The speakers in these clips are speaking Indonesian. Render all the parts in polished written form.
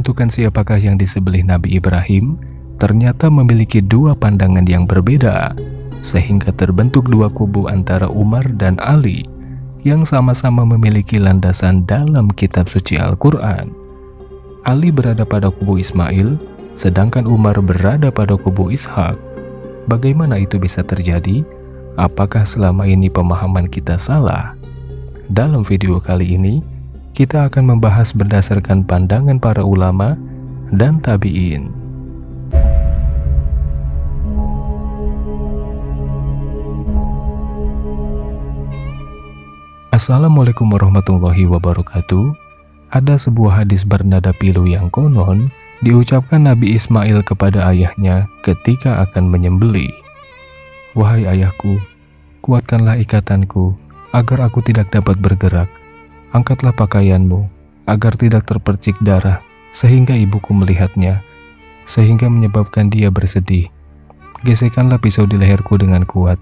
menentukan siapakah yang disembelih Nabi Ibrahim, ternyata memiliki dua pandangan yang berbeda, sehingga terbentuk dua kubu antara Umar dan Ali yang sama-sama memiliki landasan dalam kitab suci Al-Quran. Ali berada pada kubu Ismail, sedangkan Umar berada pada kubu Ishak. Bagaimana itu bisa terjadi? Apakah selama ini pemahaman kita salah? Dalam video kali ini, kita akan membahas berdasarkan pandangan para ulama dan tabi'in. Assalamualaikum warahmatullahi wabarakatuh. Ada sebuah hadis bernada pilu yang konon diucapkan Nabi Ismail kepada ayahnya ketika akan menyembelih. Wahai ayahku, kuatkanlah ikatanku agar aku tidak dapat bergerak. Angkatlah pakaianmu agar tidak terpercik darah sehingga ibuku melihatnya, sehingga menyebabkan dia bersedih. Gesekkanlah pisau di leherku dengan kuat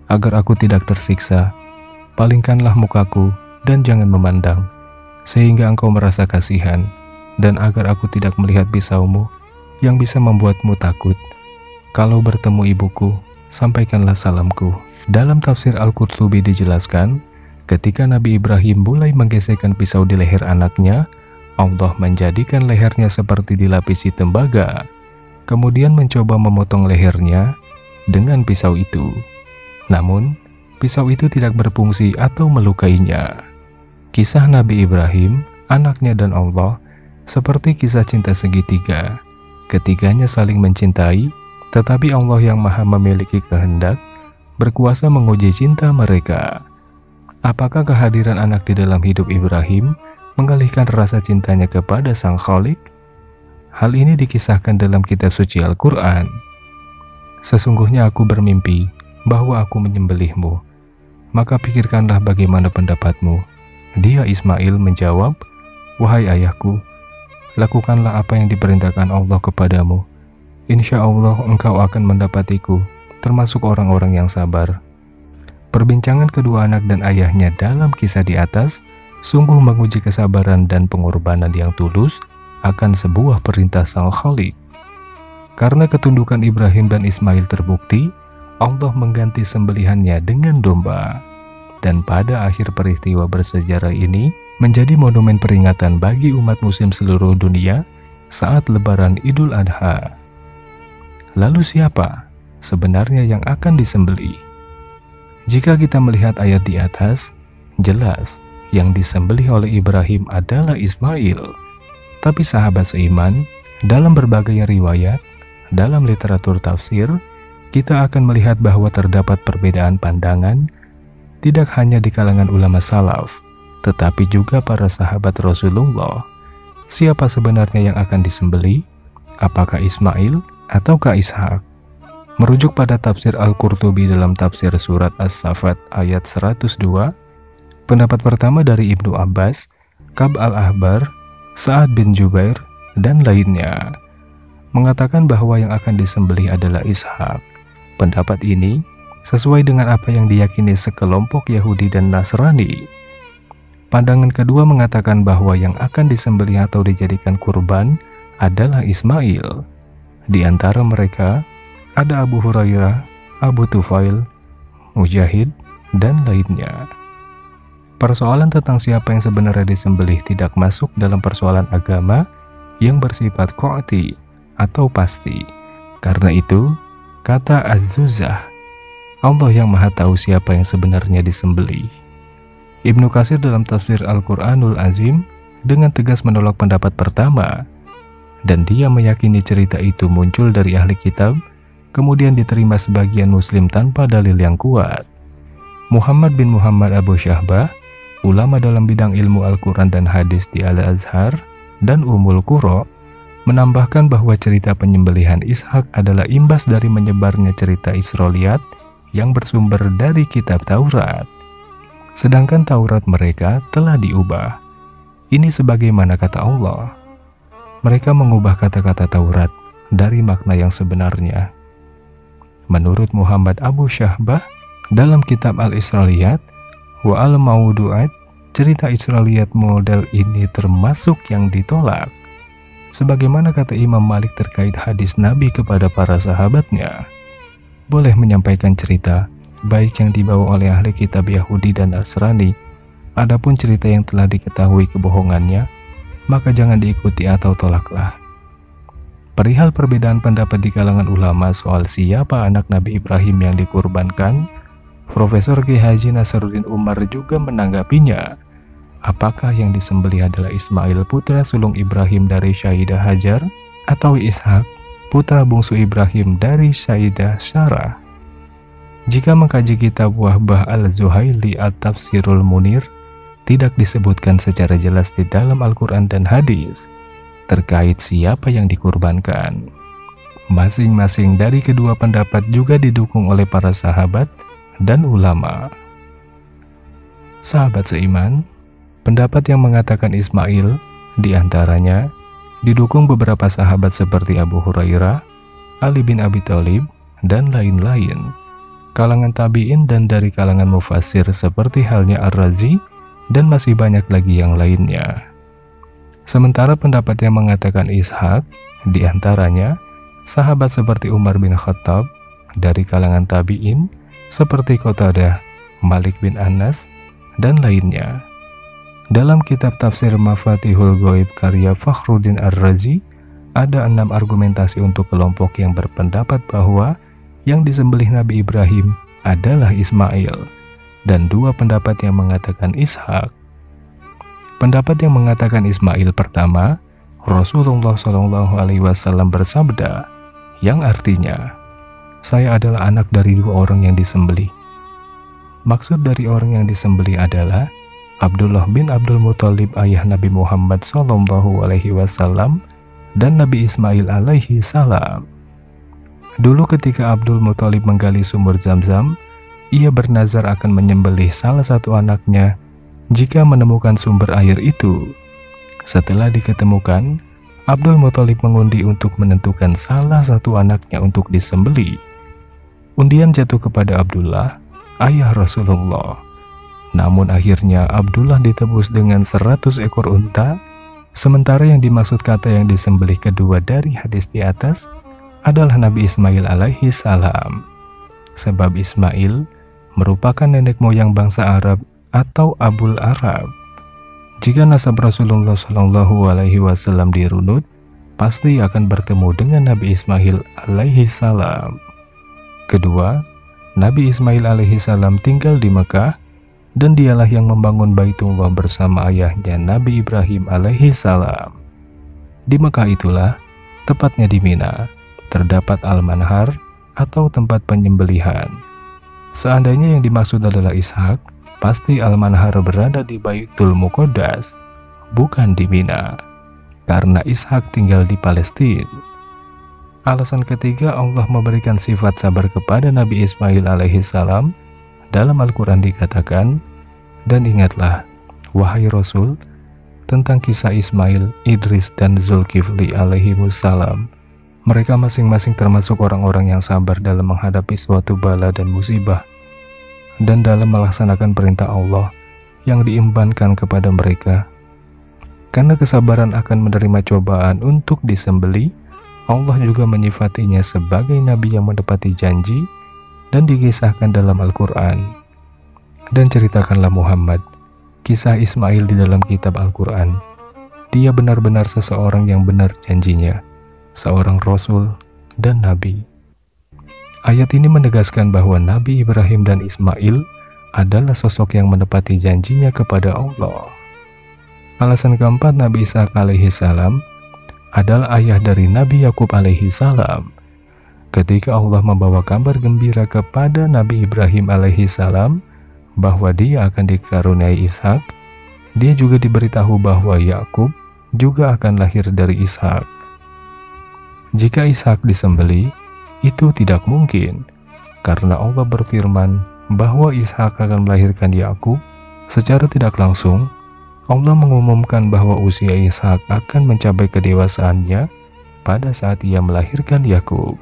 agar aku tidak tersiksa. Palingkanlah mukaku dan jangan memandang, sehingga engkau merasa kasihan, dan agar aku tidak melihat pisaumu yang bisa membuatmu takut. Kalau bertemu ibuku, sampaikanlah salamku. Dalam tafsir Al-Qurtubi dijelaskan, ketika Nabi Ibrahim mulai menggesekkan pisau di leher anaknya, Allah menjadikan lehernya seperti dilapisi tembaga, kemudian mencoba memotong lehernya dengan pisau itu. Namun, pisau itu tidak berfungsi atau melukainya. Kisah Nabi Ibrahim, anaknya dan Allah, seperti kisah cinta segitiga. Ketiganya saling mencintai, tetapi Allah yang maha memiliki kehendak, berkuasa menguji cinta mereka. Apakah kehadiran anak di dalam hidup Ibrahim mengalihkan rasa cintanya kepada Sang Khalik? Hal ini dikisahkan dalam kitab suci Al-Quran. Sesungguhnya aku bermimpi bahwa aku menyembelihmu, maka pikirkanlah bagaimana pendapatmu. Dia Ismail menjawab, wahai ayahku, lakukanlah apa yang diperintahkan Allah kepadamu. Insya Allah engkau akan mendapatiku termasuk orang-orang yang sabar. Perbincangan kedua anak dan ayahnya dalam kisah di atas sungguh menguji kesabaran dan pengorbanan yang tulus akan sebuah perintah Sang Khalik. Karena ketundukan Ibrahim dan Ismail terbukti, Allah mengganti sembelihannya dengan domba. Dan pada akhir peristiwa bersejarah ini menjadi monumen peringatan bagi umat muslim seluruh dunia saat Lebaran Idul Adha. Lalu siapa sebenarnya yang akan disembelih? Jika kita melihat ayat di atas, jelas yang disembelih oleh Ibrahim adalah Ismail. Tapi sahabat seiman, dalam berbagai riwayat, dalam literatur tafsir, kita akan melihat bahwa terdapat perbedaan pandangan tidak hanya di kalangan ulama salaf, tetapi juga para sahabat Rasulullah. Siapa sebenarnya yang akan disembelih? Apakah Ismail ataukah Ishak? Merujuk pada tafsir Al-Qurtubi dalam tafsir surat As-Saffat ayat 102, pendapat pertama dari Ibnu Abbas, Ka'b al-Ahbar, Sa'ad bin Jubair, dan lainnya mengatakan bahwa yang akan disembelih adalah Ishak. Pendapat ini sesuai dengan apa yang diyakini sekelompok Yahudi dan Nasrani. Pandangan kedua mengatakan bahwa yang akan disembelih atau dijadikan kurban adalah Ismail. Di antara mereka ada Abu Hurairah, Abu Tufail, Mujahid, dan lainnya. Persoalan tentang siapa yang sebenarnya disembelih tidak masuk dalam persoalan agama yang bersifat qat'i atau pasti. Karena itu, kata Az-Zuzah, Allah yang maha tahu siapa yang sebenarnya disembelih. Ibnu Katsir dalam tafsir Al-Quranul Azim dengan tegas menolak pendapat pertama, dan dia meyakini cerita itu muncul dari ahli kitab, kemudian diterima sebagian muslim tanpa dalil yang kuat. Muhammad bin Muhammad Abu Syahbah, ulama dalam bidang ilmu Al-Quran dan hadis di Al-Azhar dan Ummul Qura, menambahkan bahwa cerita penyembelihan Ishak adalah imbas dari menyebarnya cerita Israiliyat yang bersumber dari kitab Taurat. Sedangkan Taurat mereka telah diubah. Ini sebagaimana kata Allah. Mereka mengubah kata-kata Taurat dari makna yang sebenarnya. Menurut Muhammad Abu Syahbah dalam kitab Al-Israiliyat wa Al-Mawdu'at, cerita Israiliyat model ini termasuk yang ditolak. Sebagaimana kata Imam Malik terkait hadis Nabi kepada para sahabatnya, boleh menyampaikan cerita, baik yang dibawa oleh ahli kitab Yahudi dan Nasrani. Adapun cerita yang telah diketahui kebohongannya, maka jangan diikuti atau tolaklah. Perihal perbedaan pendapat di kalangan ulama soal siapa anak Nabi Ibrahim yang dikurbankan, Profesor Kiai Haji Nasaruddin Umar juga menanggapinya. Apakah yang disembelih adalah Ismail putra sulung Ibrahim dari Sayyidah Hajar, atau Ishak putra bungsu Ibrahim dari Sayyidah Sarah? Jika mengkaji kitab Wahbah Al-Zuhaili At-Tafsirul Munir, tidak disebutkan secara jelas di dalam Al-Quran dan hadis terkait siapa yang dikurbankan. Masing-masing dari kedua pendapat juga didukung oleh para sahabat dan ulama. Sahabat seiman, pendapat yang mengatakan Ismail diantaranya didukung beberapa sahabat seperti Abu Hurairah, Ali bin Abi Thalib, dan lain-lain, kalangan tabi'in dan dari kalangan mufassir seperti halnya Ar-Razi, dan masih banyak lagi yang lainnya. Sementara pendapat yang mengatakan Ishak diantaranya sahabat seperti Umar bin Khattab, dari kalangan tabi'in seperti Qatadah, Malik bin Anas, dan lainnya. Dalam kitab tafsir Mafatihul Ghaib karya Fakhruddin Ar-Razi, ada 6 argumentasi untuk kelompok yang berpendapat bahwa yang disembelih Nabi Ibrahim adalah Ismail, dan 2 pendapat yang mengatakan Ishak. Pendapat yang mengatakan Ismail pertama, Rasulullah SAW bersabda, yang artinya, saya adalah anak dari 2 orang yang disembelih. Maksud dari orang yang disembelih adalah Abdullah bin Abdul Muthalib, ayah Nabi Muhammad SAW, dan Nabi Ismail alaihi salam. Dulu ketika Abdul Muthalib menggali sumur Zam-Zam, ia bernazar akan menyembelih salah satu anaknya jika menemukan sumber air itu. Setelah diketemukan, Abdul Muthalib mengundi untuk menentukan salah satu anaknya untuk disembelih. Undian jatuh kepada Abdullah, ayah Rasulullah. Namun akhirnya Abdullah ditebus dengan 100 ekor unta, sementara yang dimaksud kata yang disembelih kedua dari hadis di atas adalah Nabi Ismail alaihi salam. Sebab Ismail merupakan nenek moyang bangsa Arab atau Abul Arab. Jika nasab Rasulullah SAW dirunut, pasti akan bertemu dengan Nabi Ismail alaihi salam. Kedua, Nabi Ismail alaihi salam tinggal di Mekah, dan dialah yang membangun Baitullah bersama ayahnya Nabi Ibrahim alaihi salam. Di Mekah itulah, tepatnya di Mina, terdapat Al-Manhar atau tempat penyembelihan. Seandainya yang dimaksud adalah Ishak, pasti Al-Manhar berada di Baitul Muqaddas, bukan di Mina, karena Ishak tinggal di Palestina. Alasan ketiga, Allah memberikan sifat sabar kepada Nabi Ismail alaihi salam. Dalam Al-Quran dikatakan, dan ingatlah, wahai Rasul, tentang kisah Ismail, Idris, dan Zulkifli alaihimussalam. Mereka masing-masing termasuk orang-orang yang sabar dalam menghadapi suatu bala dan musibah, dan dalam melaksanakan perintah Allah yang diembankan kepada mereka. Karena kesabaran akan menerima cobaan untuk disembelih, Allah juga menyifatinya sebagai nabi yang menepati janji, dan dikisahkan dalam Al-Quran. Dan ceritakanlah Muhammad kisah Ismail di dalam kitab Al-Quran. Dia benar-benar seseorang yang benar janjinya, seorang Rasul dan Nabi. Ayat ini menegaskan bahwa Nabi Ibrahim dan Ismail adalah sosok yang menepati janjinya kepada Allah. Alasan keempat, Nabi Ishak alaihi salam adalah ayah dari Nabi Yakub alaihi salam. Ketika Allah membawa kabar gembira kepada Nabi Ibrahim alaihi salam bahwa dia akan dikaruniai Ishak, dia juga diberitahu bahwa Yakub juga akan lahir dari Ishak. Jika Ishak disembelih, itu tidak mungkin, karena Allah berfirman bahwa Ishak akan melahirkan Yakub. Secara tidak langsung, Allah mengumumkan bahwa usia Ishak akan mencapai kedewasaannya pada saat ia melahirkan Yakub.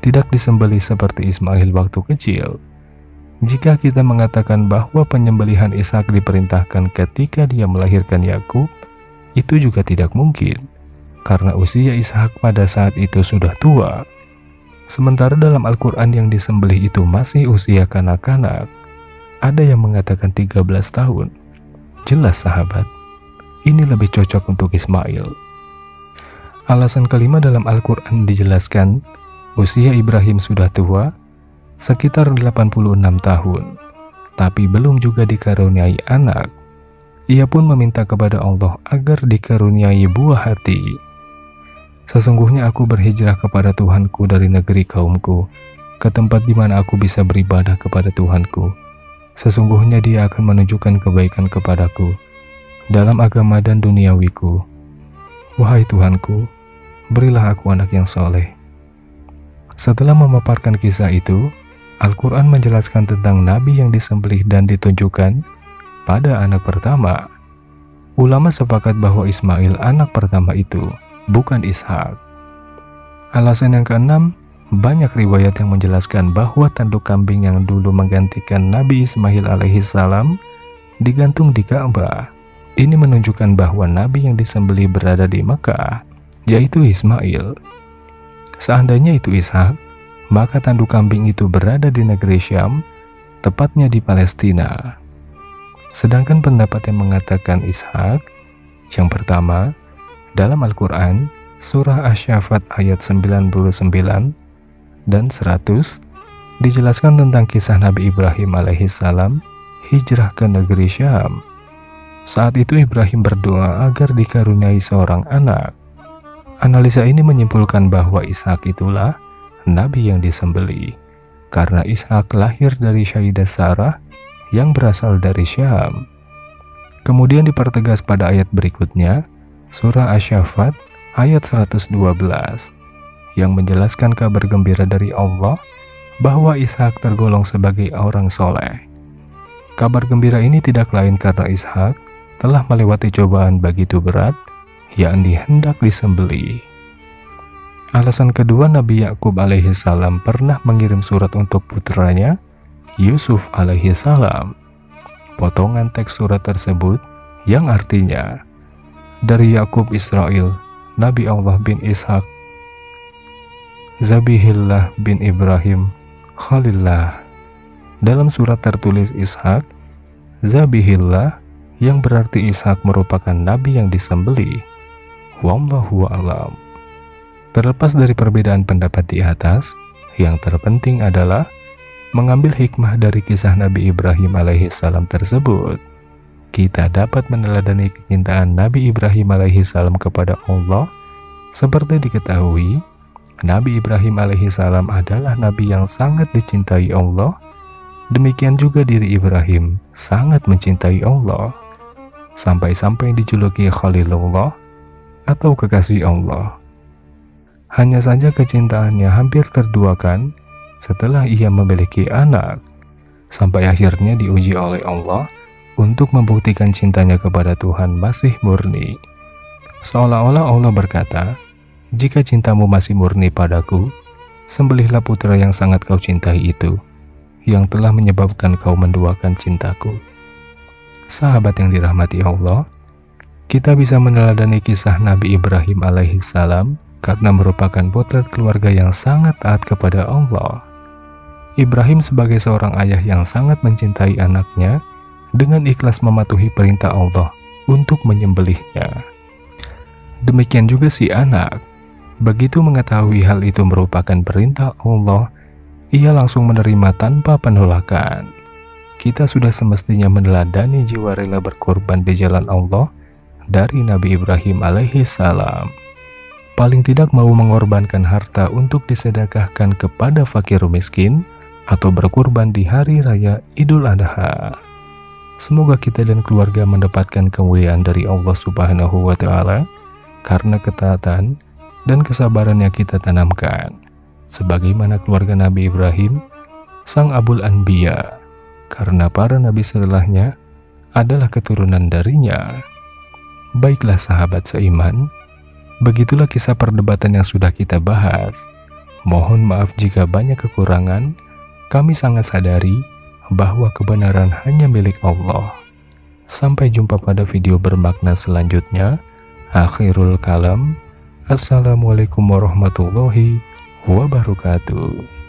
Tidak disembelih seperti Ismail waktu kecil. Jika kita mengatakan bahwa penyembelihan Ishak diperintahkan ketika dia melahirkan Yakub, itu juga tidak mungkin, karena usia Ishak pada saat itu sudah tua. Sementara dalam Al-Quran yang disembelih itu masih usia kanak-kanak. Ada yang mengatakan 13 tahun. Jelas sahabat, ini lebih cocok untuk Ismail. Alasan kelima dalam Al-Quran dijelaskan, usia Ibrahim sudah tua, sekitar 86 tahun, tapi belum juga dikaruniai anak. Ia pun meminta kepada Allah agar dikaruniai buah hati. Sesungguhnya aku berhijrah kepada Tuhanku dari negeri kaumku, ke tempat di mana aku bisa beribadah kepada Tuhanku. Sesungguhnya Dia akan menunjukkan kebaikan kepadaku dalam agama dan duniawiku. Wahai Tuhanku, berilah aku anak yang soleh. Setelah memaparkan kisah itu, Al-Quran menjelaskan tentang Nabi yang disembelih dan ditunjukkan pada anak pertama. Ulama sepakat bahwa Ismail anak pertama itu, bukan Ishak. Alasan yang keenam, banyak riwayat yang menjelaskan bahwa tanduk kambing yang dulu menggantikan Nabi Ismail alaihissalam digantung di Ka'bah. Ini menunjukkan bahwa Nabi yang disembelih berada di Mekah, yaitu Ismail. Seandainya itu Ishak, maka tanduk kambing itu berada di negeri Syam, tepatnya di Palestina. Sedangkan pendapat yang mengatakan Ishak, yang pertama, dalam Al-Quran, surah Asy-Syafat ayat 99 dan 100, dijelaskan tentang kisah Nabi Ibrahim alaihissalam hijrah ke negeri Syam. Saat itu Ibrahim berdoa agar dikaruniai seorang anak. Analisa ini menyimpulkan bahwa Ishak itulah Nabi yang disembelih, karena Ishak lahir dari Sayyidah Sarah yang berasal dari Syam. Kemudian dipertegas pada ayat berikutnya, surah Asy-Syafat ayat 112, yang menjelaskan kabar gembira dari Allah bahwa Ishak tergolong sebagai orang soleh. Kabar gembira ini tidak lain karena Ishak telah melewati cobaan begitu berat, yakni hendak disembelih. Alasan kedua, Nabi Yakub alaihissalam pernah mengirim surat untuk putranya Yusuf alaihissalam. Potongan teks surat tersebut yang artinya, dari Yakub Israel, Nabi Allah bin Ishak, Zabihillah bin Ibrahim, Khalillah. Dalam surat tertulis Ishak, Zabihillah, yang berarti Ishak merupakan Nabi yang disembelih. Wallahu a'lam. Terlepas dari perbedaan pendapat di atas, yang terpenting adalah mengambil hikmah dari kisah Nabi Ibrahim alaihissalam tersebut. Kita dapat meneladani kecintaan Nabi Ibrahim alaihissalam kepada Allah. Seperti diketahui, Nabi Ibrahim alaihissalam adalah Nabi yang sangat dicintai Allah. Demikian juga diri Ibrahim sangat mencintai Allah, sampai-sampai dijuluki Khalilullah atau kekasih Allah. Hanya saja kecintaannya hampir terduakan setelah ia memiliki anak, sampai akhirnya diuji oleh Allah untuk membuktikan cintanya kepada Tuhan masih murni. Seolah-olah Allah berkata, "Jika cintamu masih murni padaku, sembelihlah putra yang sangat kau cintai itu, yang telah menyebabkan kau menduakan cintaku." Sahabat yang dirahmati Allah, kita bisa meneladani kisah Nabi Ibrahim alaihissalam karena merupakan potret keluarga yang sangat taat kepada Allah. Ibrahim sebagai seorang ayah yang sangat mencintai anaknya, dengan ikhlas mematuhi perintah Allah untuk menyembelihnya. Demikian juga si anak. Begitu mengetahui hal itu merupakan perintah Allah, ia langsung menerima tanpa penolakan. Kita sudah semestinya meneladani jiwa rela berkorban di jalan Allah dari Nabi Ibrahim alaihissalam. Paling tidak mau mengorbankan harta untuk disedekahkan kepada fakir miskin atau berkorban di hari raya Idul Adha. Semoga kita dan keluarga mendapatkan kemuliaan dari Allah Subhanahu wa Ta'ala karena ketaatan dan kesabaran yang kita tanamkan, sebagaimana keluarga Nabi Ibrahim, sang Abul Anbiya, karena para nabi setelahnya adalah keturunan darinya. Baiklah sahabat seiman, begitulah kisah perdebatan yang sudah kita bahas. Mohon maaf jika banyak kekurangan. Kami sangat sadari bahwa kebenaran hanya milik Allah. Sampai jumpa pada video bermakna selanjutnya. Akhirul kalam. Assalamualaikum warahmatullahi wabarakatuh.